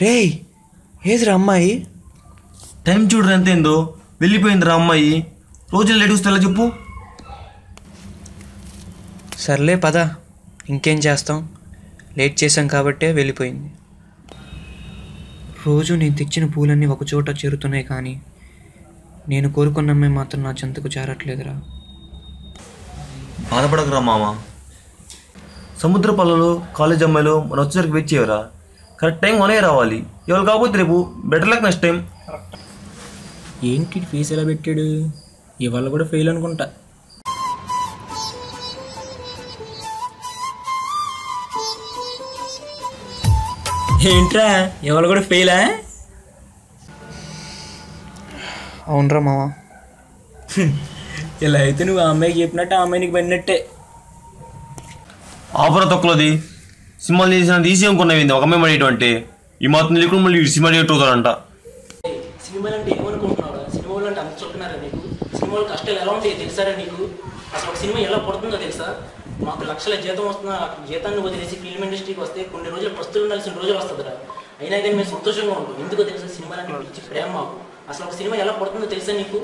రే ఏదిరా అమ్మాయి? టైం చూడరు ఎంతేందో, వెళ్ళిపోయిందిరా అమ్మాయి. రోజులు లేట్ వస్తే ఎలా చెప్పు? సర్లే పద, ఇంకేం చేస్తాం, లేట్ చేసాం కాబట్టే వెళ్ళిపోయింది. రోజు నేను తెచ్చిన పూలన్నీ ఒకచోట చేరుతున్నాయి, కానీ నేను కోరుకున్న అమ్మాయి మాత్రం నా చెంతకు చేరట్లేదురా. బాధపడకురా మామ. సముద్ర పల్లెలు కాలేజ్ అమ్మాయిలు మనం వచ్చేసరికి వెయిట్ చేయరా. కరెక్ట్ టైం వనే రావాలి. ఎవరు కాకపోతే రేపు బెటర్ లక్ నెక్స్ట్ టైం. ఏంటి ఫీజు ఎలా పెట్టాడు? ఇవాళ కూడా ఫెయిల్ అనుకుంటా. ఏంట్రా ఇవాళ కూడా ఫెయిలా? అవునరా మావా. ఇలా అయితే నువ్వు ఆ అమ్మాయికి చెప్పినట్టు ఆ అమ్మాయి నీకు పడినట్టే. ఆపర తొక్కలది సినిమాలు చేసినంత ఈజీ అనుకున్నావు. ఒక అమ్మాయి మడేయటం అంటే ఈ మాత్రం తెలియకుండా మళ్ళీ సినిమా డేట్ అవుతాడంట. సినిమాలు అంటే ఏమనుకుంటున్నావు? సినిమాలు అంటే అంత చెప్తున్నారా నీకు? సినిమాలు కష్టాలు ఎలా ఉంటాయో తెలుసారా నీకు? అసలు ఒక సినిమా ఎలా పడుతుందో తెలుసా? మాకు లక్షల జీతం వస్తున్న జీతాన్ని వదిలేసి ఫిల్మ్ ఇండస్ట్రీకి వస్తే కొన్ని రోజులు ప్రస్తుతం ఉండాల్సిన రోజులు వస్తుందిరా. అయినా కానీ మేము సంతోషంగా ఉంటాం. ఎందుకో తెలుసా? సినిమాలు అంటే పిచ్చి ప్రేమ మాకు. అసలు ఒక సినిమా ఎలా పడుతుందో తెలుసా నీకు?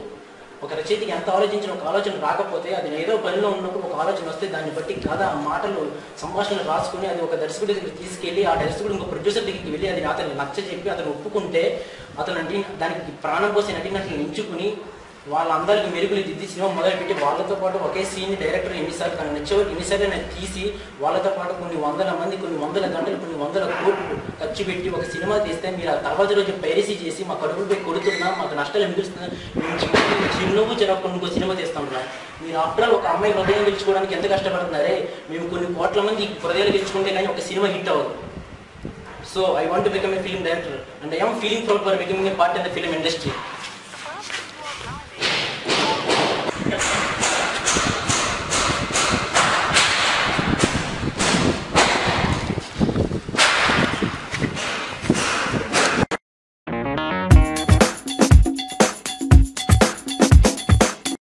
ఒక రచయితకి ఎంత ఆలోచించిన ఒక ఆలోచన రాకపోతే, అది ఏదో పనిలో ఉన్నప్పుడు ఒక ఆలోచన వస్తే దాన్ని బట్టి కథ మాటలు సంభాషణలు రాసుకుని అది ఒక దర్శకుడి దగ్గరికి తీసుకెళ్ళి ఆ దర్శకుడు ఇంకో ప్రొడ్యూసర్ దగ్గరికి వెళ్ళి అది అతను నచ్చ చెప్పి అతను ఒప్పుకుంటే అతను దానికి ప్రాణం పోసి నటినట్లు ఎంచుకుని వాళ్ళందరికీ మెరుగులు దిద్ది సినిమా మొదలుపెట్టి వాళ్ళతో పాటు ఒకే సీన్ డైరెక్టర్ ఎన్నిసార్లు తను నచ్చేవారు ఎన్నిసార్లు నేను తీసి వాళ్ళతో పాటు కొన్ని వందల మంది, కొన్ని వందల గంటలు, కొన్ని వందల కోట్లు ఖర్చు పెట్టి ఒక సినిమా తీస్తే మీరు ఆ తర్వాత రోజు పైరసీ చేసి మా కడుపులపై కొడుతున్నా మాకు నష్టాలు మిగులుస్తున్నా మేము చిన్నవు చిన్నప్పుడు ఇంకో సినిమా తీస్తాం రా. మీరు ఆఫ్టర్ ఒక అమ్మాయి హృదయం గెలుచుకోవడానికి ఎంత కష్టపడుతున్నారే. మేము కొన్ని కోట్ల మంది హృదయాలు గెలుచుకుంటే కానీ ఒక సినిమా హిట్ అవ్వదు. So I want to become a film director and I am feeling proud for becoming a part in the film industry.